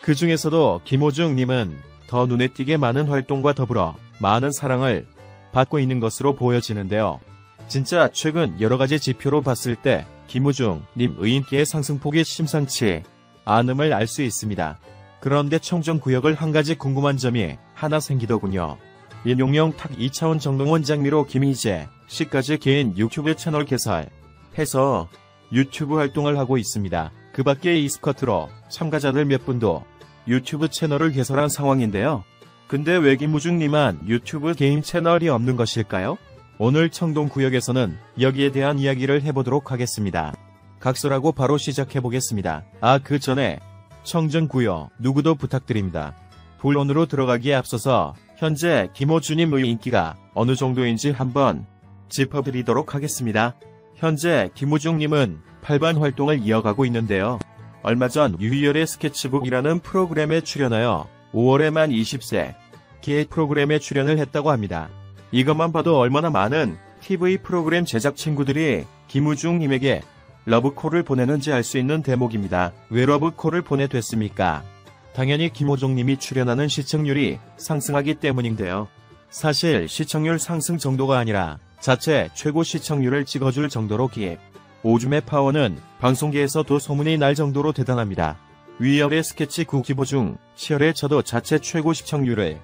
그 중에서도 김호중님은 더 눈에 띄게 많은 활동과 더불어 많은 사랑을 받고 있는 것으로 보여지는데요. 진짜 최근 여러가지 지표로 봤을 때 김호중님의 인기의 상승폭이 심상치 않음을 알 수 있습니다. 그런데 청정구역을 한 가지 궁금한 점이 하나 생기더군요. 인용령 탁 2차원 정동원 장미로 김희재 씨까지 개인 유튜브 채널 개설해서 유튜브 활동을 하고 있습니다. 그 밖에 e스쿼트로 참가자들 몇 분도 유튜브 채널을 개설한 상황인데요. 근데 왜 김호중님만 유튜브 개인 채널이 없는 것일까요? 오늘 청동구역에서는 여기에 대한 이야기를 해보도록 하겠습니다. 각설하고 바로 시작해보겠습니다. 그 전에 청정구역 누구도 부탁드립니다. 본론으로 들어가기에 앞서서 현재 김호중님의 인기가 어느 정도인지 한번 짚어드리도록 하겠습니다. 현재 김호중님은 8반 활동을 이어가고 있는데요. 얼마 전 유희열의 스케치북이라는 프로그램에 출연하여 5월에 만 20세 기획 프로그램에 출연을 했다고 합니다. 이것만 봐도 얼마나 많은 TV 프로그램 제작 친구들이 김호중님에게 러브콜을 보내는지 알 수 있는 대목입니다. 왜 러브콜을 보내됐습니까? 당연히 김호중님이 출연하는 시청률이 상승하기 때문인데요. 사실 시청률 상승 정도가 아니라 자체 최고 시청률을 찍어줄 정도로 기획 오줌의 파워는 방송계에서도 소문이 날 정도로 대단합니다. 위열의 스케치북 김호중, 치열의 저도 자체 최고 시청률을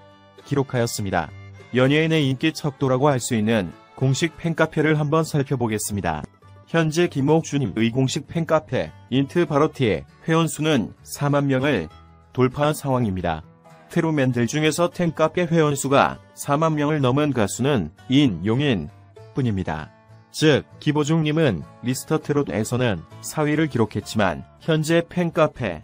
기록하였습니다. 연예인의 인기 척도라고 할 수 있는 공식 팬카페를 한번 살펴보겠습니다. 현재 김호중님의 공식 팬카페 인트바로티의 회원수는 4만 명을 돌파한 상황입니다. 트루맨들 중에서 팬카페 회원수가 4만 명을 넘은 가수는 인용인 뿐입니다. 즉 김호중님은 미스터 트롯에서는 4위를 기록했지만 현재 팬카페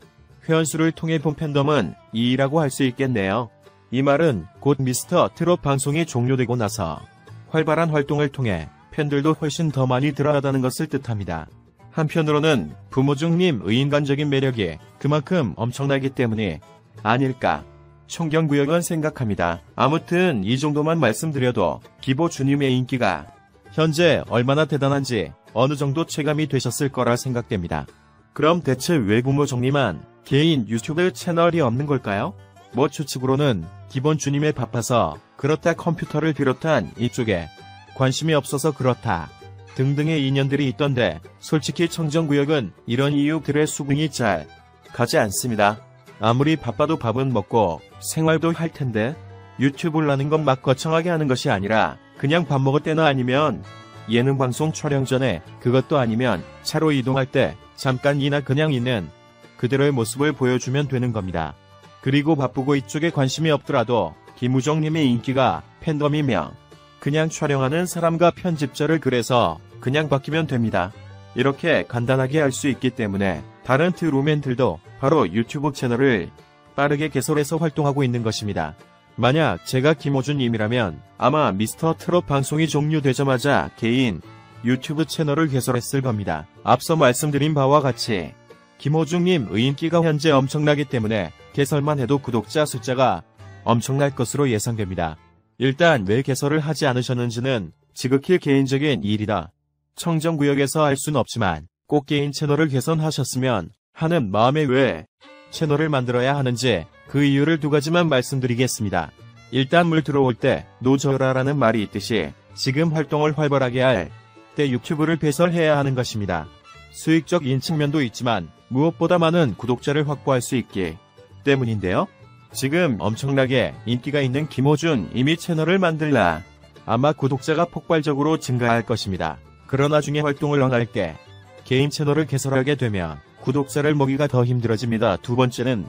회원수를 통해 본 팬덤은 2위라고 할 수 있겠네요. 이 말은 곧 미스터 트롯 방송이 종료되고 나서 활발한 활동을 통해 팬들도 훨씬 더 많이 늘어나다는 것을 뜻합니다. 한편으로는 김호중님의 인간적인 매력이 그만큼 엄청나기 때문이 아닐까 청정구역은 생각합니다. 아무튼 이 정도만 말씀드려도 김호중님의 인기가 현재 얼마나 대단한지 어느 정도 체감이 되셨을 거라 생각됩니다. 그럼 대체 왜 김호중님만 개인 유튜브 채널이 없는 걸까요? 뭐 추측으로는 김호중님에 바빠서 그렇다, 컴퓨터를 비롯한 이쪽에 관심이 없어서 그렇다 등등의 인연들이 있던데 솔직히 청정구역은 이런 이유들의 수긍이 잘 가지 않습니다. 아무리 바빠도 밥은 먹고 생활도 할 텐데 유튜브라는 건 막 거창하게 하는 것이 아니라 그냥 밥 먹을 때나 아니면 예능 방송 촬영 전에, 그것도 아니면 차로 이동할 때 잠깐이나 그냥 있는 그대로의 모습을 보여주면 되는 겁니다. 그리고 바쁘고 이쪽에 관심이 없더라도 김호중님의 인기가 팬덤이며 그냥 촬영하는 사람과 편집자를 그래서 그냥 바뀌면 됩니다. 이렇게 간단하게 할 수 있기 때문에 다른 트루맨들도 바로 유튜브 채널을 빠르게 개설해서 활동하고 있는 것입니다. 만약 제가 김호중님이라면 아마 미스터 트롯 방송이 종료되자마자 개인 유튜브 채널을 개설했을 겁니다. 앞서 말씀드린 바와 같이 김호중님의 인기가 현재 엄청나기 때문에 개설만 해도 구독자 숫자가 엄청날 것으로 예상됩니다. 일단 왜 개설을 하지 않으셨는지는 지극히 개인적인 일이다. 청정구역에서 알 수는 없지만 꼭 개인 채널을 개선하셨으면 하는 마음에 왜 채널을 만들어야 하는지 그 이유를 두 가지만 말씀드리겠습니다. 일단 물 들어올 때 노져라라는 말이 있듯이 지금 활동을 활발하게 할 때 유튜브를 개설해야 하는 것입니다. 수익적인 측면도 있지만 무엇보다 많은 구독자를 확보할 수 있기 때문인데요. 지금 엄청나게 인기가 있는 김호중님이 채널을 만들라 아마 구독자가 폭발적으로 증가할 것입니다. 그러나 나중에 활동을 나갈 때 개인 채널을 개설하게 되면 구독자를 모기가 더 힘들어집니다. 두 번째는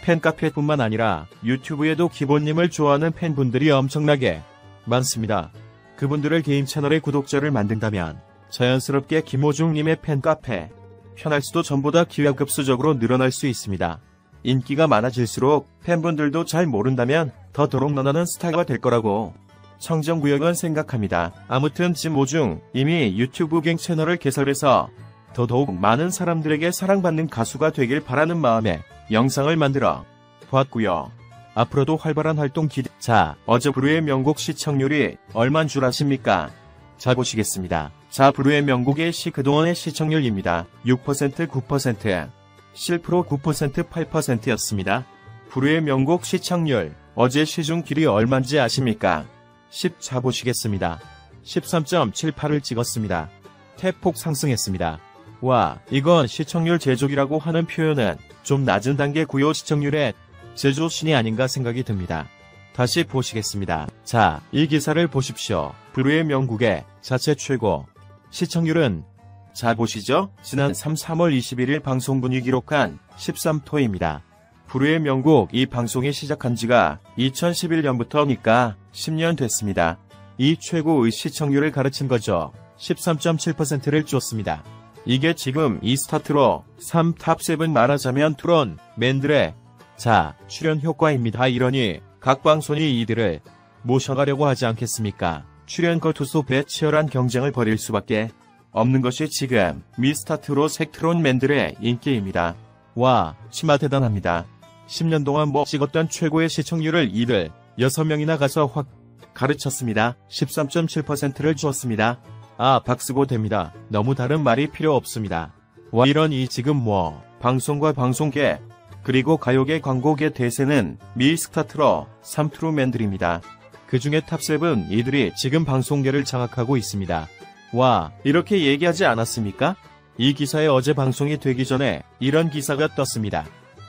팬카페뿐만 아니라 유튜브에도 김호중님을 좋아하는 팬분들이 엄청나게 많습니다. 그분들을 개인 채널의 구독자를 만든다면 자연스럽게 김호중님의 팬카페 편할수도 전보다 기하급수적으로 늘어날 수 있습니다. 인기가 많아질수록 팬분들도 잘 모른다면 더 더럭 스타가 될 거라고 청정구역은 생각합니다. 아무튼 김호중 이미 유튜브 갱 채널을 개설해서 더더욱 많은 사람들에게 사랑받는 가수가 되길 바라는 마음에 영상을 만들어 보았고요. 앞으로도 활발한 활동 기대. 자, 어제 브루의 명곡 시청률이 얼만 줄 아십니까? 자, 보시겠습니다. 자, 브루의 명곡의 그동안의 시청률입니다. 6%, 9%. 실프로 9% 8%였습니다. 불후의 명곡 시청률, 어제 시중 길이 얼만지 아십니까? 14 보시겠습니다. 13.78을 찍었습니다. 대폭 상승했습니다. 와, 이건 시청률 제조기라고 하는 표현은 좀 낮은 단계 구요 시청률의 제조신이 아닌가 생각이 듭니다. 다시 보시겠습니다. 자, 이 기사를 보십시오. 불후의 명곡의 자체 최고 시청률은 자 보시죠. 지난 3월 21일 방송분이 기록한 13토입니다. 불후의 명곡 이 방송이 시작한 지가 2011년부터니까 10년 됐습니다. 이 최고의 시청률을 가르친 거죠. 13.7%를 줬습니다. 이게 지금 이 스타트로 3 탑7 말하자면 트론, 맨드레 자 출연 효과입니다. 이러니 각 방송이 이들을 모셔가려고 하지 않겠습니까? 출연 거투소배 치열한 경쟁을 벌일 수밖에 없는 것이 지금 미스타트로 색트론 맨들의 인기입니다. 와, 치마 대단합니다. 10년 동안 뭐 찍었던 최고의 시청률을 이들 6명이나 가서 확 가르쳤습니다. 13.7%를 주었습니다. 아, 박수고 됩니다. 너무 다른 말이 필요 없습니다. 와, 이러니 지금 뭐 방송과 방송계 그리고 가요계 광고계 대세는 미스타트로 3트루맨들입니다. 그 중에 탑7 이들이 지금 방송계를 장악하고 있습니다. 와, 이렇게 얘기하지 않았습니까? 이 기사에 어제 방송이 되기 전에 이런 기사가 떴습니다.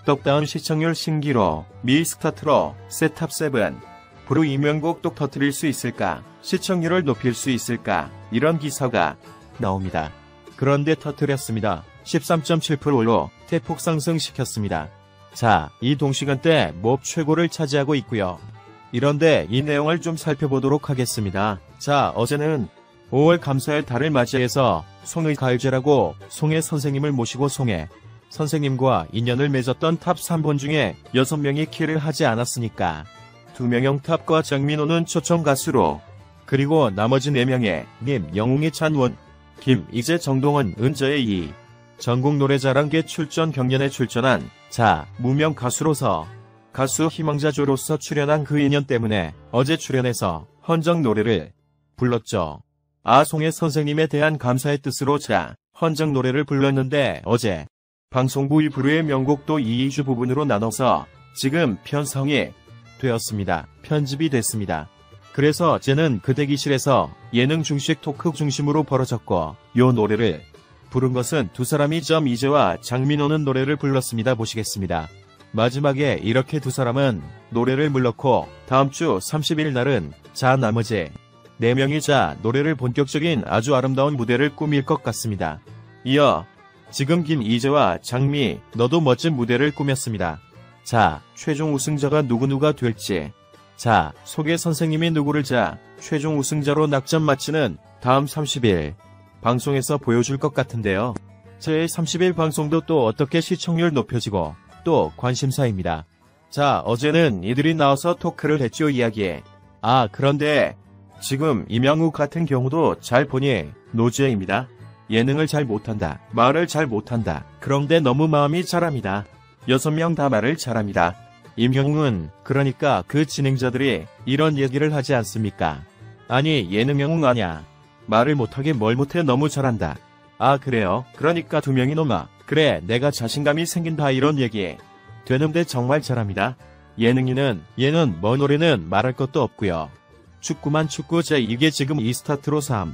떡다운 시청률 신기로 미스타트로 셋탑7 불후 이명곡 또 터뜨릴 수 있을까? 시청률을 높일 수 있을까? 이런 기사가 나옵니다. 그런데 터뜨렸습니다. 13.7%로 대폭 상승시켰습니다. 자, 이 동시간대 몹 최고를 차지하고 있고요. 이런데 이 내용을 좀 살펴보도록 하겠습니다. 자, 어제는 5월 감사의 달을 맞이해서 송의 가요제라고 송혜 선생님을 모시고 송혜 선생님과 인연을 맺었던 탑 3번 중에 6명이 키를 하지 않았으니까 2명 영탑과 장민호는 초청 가수로 그리고 나머지 4명의 님, 영웅이 찬원, 김, 이재, 정동원, 은저의 이 전국 노래자랑계 출전 경연에 출전한 자, 무명 가수로서 가수 희망자조로서 출연한 그 인연 때문에 어제 출연해서 헌정 노래를 불렀죠. 아, 송혜 선생님에 대한 감사의 뜻으로 자, 헌정 노래를 불렀는데 어제 방송부 불후의 명곡도 2주 부분으로 나눠서 지금 편성이 되었습니다. 편집이 됐습니다. 그래서 쟤는 그 대기실에서 예능 중식 토크 중심으로 벌어졌고 요 노래를 부른 것은 두 사람이 이재와 장민호는 노래를 불렀습니다. 보시겠습니다. 마지막에 이렇게 두 사람은 노래를 불렀고 다음 주 30일 날은 자 나머지 4명이 자 노래를 본격적인 아주 아름다운 무대를 꾸밀 것 같습니다. 이어 지금 김이재와 장미 너도 멋진 무대를 꾸몄습니다. 자, 최종 우승자가 누구누가 될지 자, 소개 선생님이 누구를 자 최종 우승자로 낙점 맞히는 다음 30일 방송에서 보여줄 것 같은데요. 제 30일 방송도 또 어떻게 시청률 높여지고 또 관심사입니다. 자, 어제는 이들이 나와서 토크를 했죠. 이야기에. 아, 그런데 지금 임양욱 같은 경우도 잘 보니 노재입니다. 예능을 잘 못한다. 말을 잘 못한다. 그런데 너무 마음이 잘합니다. 6명 다 말을 잘합니다. 임영웅은 그러니까 그 진행자들이 이런 얘기를 하지 않습니까? 아니 예능 영웅 아냐. 말을 못하게 뭘 못해 너무 잘한다. 아 그래요? 그러니까 2명이 넘어. 그래 내가 자신감이 생긴다 이런 얘기. 되는데 정말 잘합니다. 예능인은 얘는 뭐 노래는 말할 것도 없고요. 축구만 축구제 이게 지금 이 스타트로 3.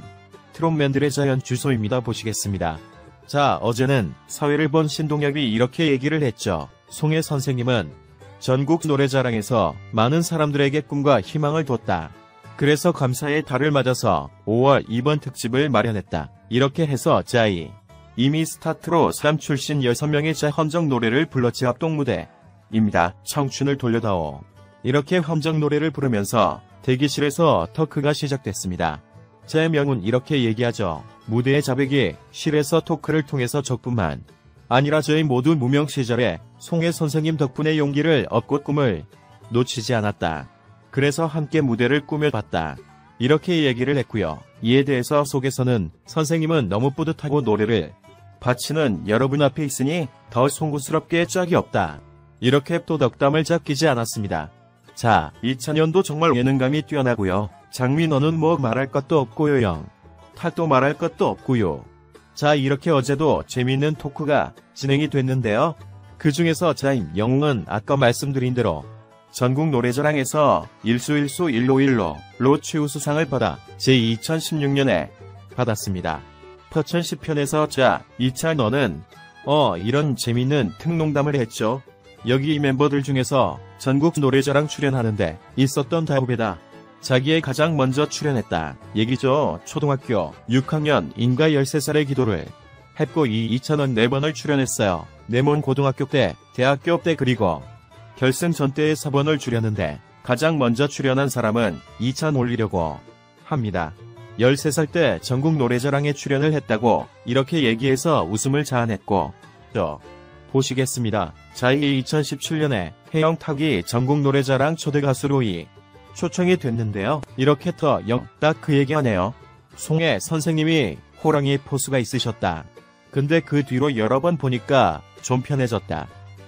트롯맨들의 자연 주소입니다. 보시겠습니다. 자 어제는 사회를 본 신동엽이 이렇게 얘기를 했죠. 송혜 선생님은 전국 노래자랑에서 많은 사람들에게 꿈과 희망을 줬다. 그래서 감사의 달을 맞아서 5월 이번 특집을 마련했다. 이렇게 해서 자이 이미 스타트로 3 출신 6명의 자 헌정 노래를 불렀지. 합동 무대입니다. 청춘을 돌려다오. 이렇게 헌정 노래를 부르면서 대기실에서 토크가 시작됐습니다. 제 명은 이렇게 얘기하죠. 무대의 자백이 실에서 토크를 통해서 적뿐만 아니라 저희 모두 무명 시절에 송혜 선생님 덕분에 용기를 얻고 꿈을 놓치지 않았다. 그래서 함께 무대를 꾸며봤다. 이렇게 얘기를 했고요. 이에 대해서 속에서는 선생님은 너무 뿌듯하고 노래를 바치는 여러분 앞에 있으니 더 송구스럽게 짝이 없다. 이렇게 또 덕담을 잡히지 않았습니다. 자, 2000년도 정말 예능감이 뛰어나고요. 장민호는 뭐 말할 것도 없고요. 영 탈도 말할 것도 없고요. 자, 이렇게 어제도 재미있는 토크가 진행이 됐는데요. 그 중에서 자임 영웅은 아까 말씀드린 대로 전국 노래자랑에서 일수일수 1로 최우수상을 받아 제2016년에 받았습니다. 퍼천 10편에서 자, 이차 너는 이런 재밌는 특농담을 했죠. 여기 이 멤버들 중에서 전국 노래자랑 출연하는데 있었던 다후배다. 자기의 가장 먼저 출연했다 얘기죠. 초등학교 6학년인가 13살의 기도를 했고 이찬원 4번을 출연했어요. 내몬 고등학교 때, 대학교 때 그리고 결승전 때의 4번을 줄였는데 가장 먼저 출연한 사람은 이찬 올리려고 합니다. 13살 때 전국 노래자랑에 출연을 했다고 이렇게 얘기해서 웃음을 자아냈고 보시겠습니다. 자, 2017년에 혜영 타기 전국 노래자랑 초대 가수로 초청이 됐는데요. 이렇게 딱 그 얘기하네요. 송혜 선생님이 호랑이 포수가 있으셨다. 근데 그 뒤로 여러 번 보니까 좀 편해졌다.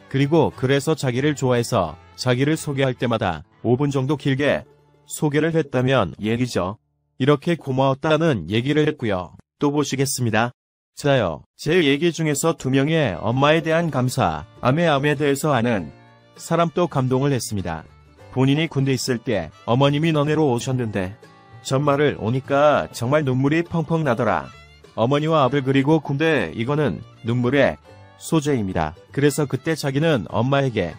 그리고 그래서 자기를 좋아해서 자기를 소개할 때마다 5분 정도 길게 소개를 했다면 얘기죠. 이렇게 고마웠다는 얘기를 했고요. 또 보시겠습니다. 자요. 제 얘기 중에서 2명의 엄마에 대한 감사, 아메 대해서 아는 사람 또 감동을 했습니다. 본인이 군대 있을 때 어머님이 너네로 오셨는데 전말을 오니까 정말 눈물이 펑펑 나더라. 어머니와 아들 그리고 군대 이거는 눈물의 소재입니다. 그래서 그때 자기는 엄마에게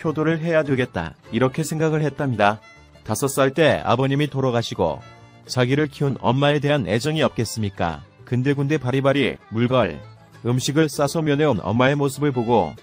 효도를 해야 되겠다 이렇게 생각을 했답니다. 5살 때 아버님이 돌아가시고 자기를 키운 엄마에 대한 애정이 없겠습니까? 근데 군대 바리바리 물걸 음식을 싸서 면해온 엄마의 모습을 보고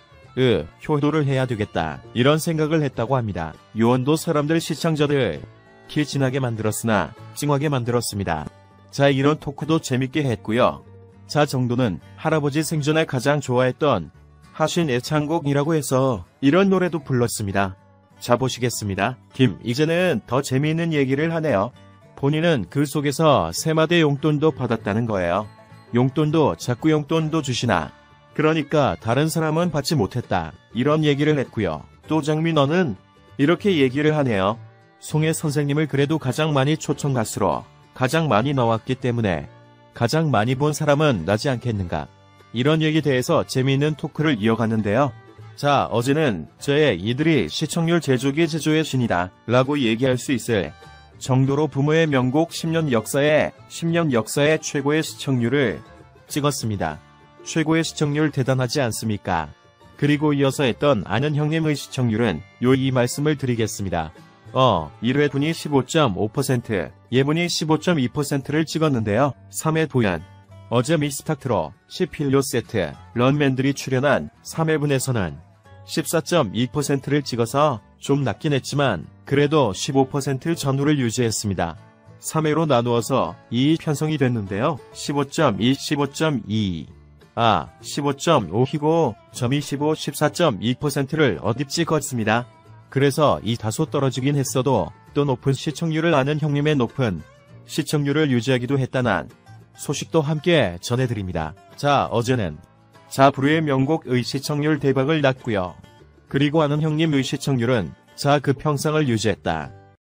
효도를 해야 되겠다 이런 생각을 했다고 합니다. 요원도 사람들 시청자들 길 지나게 만들었으나 찡하게 만들었습니다. 자, 이런 토크도 재밌게 했고요. 자, 정도는 할아버지 생전에 가장 좋아했던 하신 애창곡이라고 해서 이런 노래도 불렀습니다. 자, 보시겠습니다. 이제는 더 재미있는 얘기를 하네요. 본인은 그 속에서 3마디 용돈도 받았다는 거예요. 용돈도 자꾸 용돈도 주시나. 그러니까 다른 사람은 받지 못했다. 이런 얘기를 했고요. 또 장미 너는 이렇게 얘기를 하네요. 송혜 선생님을 그래도 가장 많이 초청 가수로 가장 많이 나왔기 때문에 가장 많이 본 사람은 나지 않겠는가. 이런 얘기에 대해서 재미있는 토크를 이어갔는데요. 자, 어제는 저의 이들이 시청률 제조기 제조의 신이다 라고 얘기할 수 있을 정도로 부모의 명곡 10년 역사의 최고의 시청률을 찍었습니다. 최고의 시청률 대단하지 않습니까? 그리고 이어서 했던 아는 형님의 시청률은 이 말씀을 드리겠습니다. 1회 분이 15.5%, 예분이 15.2%를 찍었는데요. 3회 보연, 어제 미스탁트로, 10필요 세트, 런맨들이 출연한 3회분에서는 14.2%를 찍어서 좀 낮긴 했지만 그래도 15% 전후를 유지했습니다. 3회로 나누어서 2 편성이 됐는데요. 15.2, 15.2, 15.5이고 점이 14.2%를 어디 찍었습니다. 그래서 이 다소 떨어지긴 했어도 또 높은 시청률을 아는 형님의 높은 시청률을 유지하기도 했다는 소식도 함께 전해드립니다. 자, 어제는 자브루의 명곡의 시청률 대박을 났고요. 그리고 아는 형님의 시청률은 그 평상을 유지했다.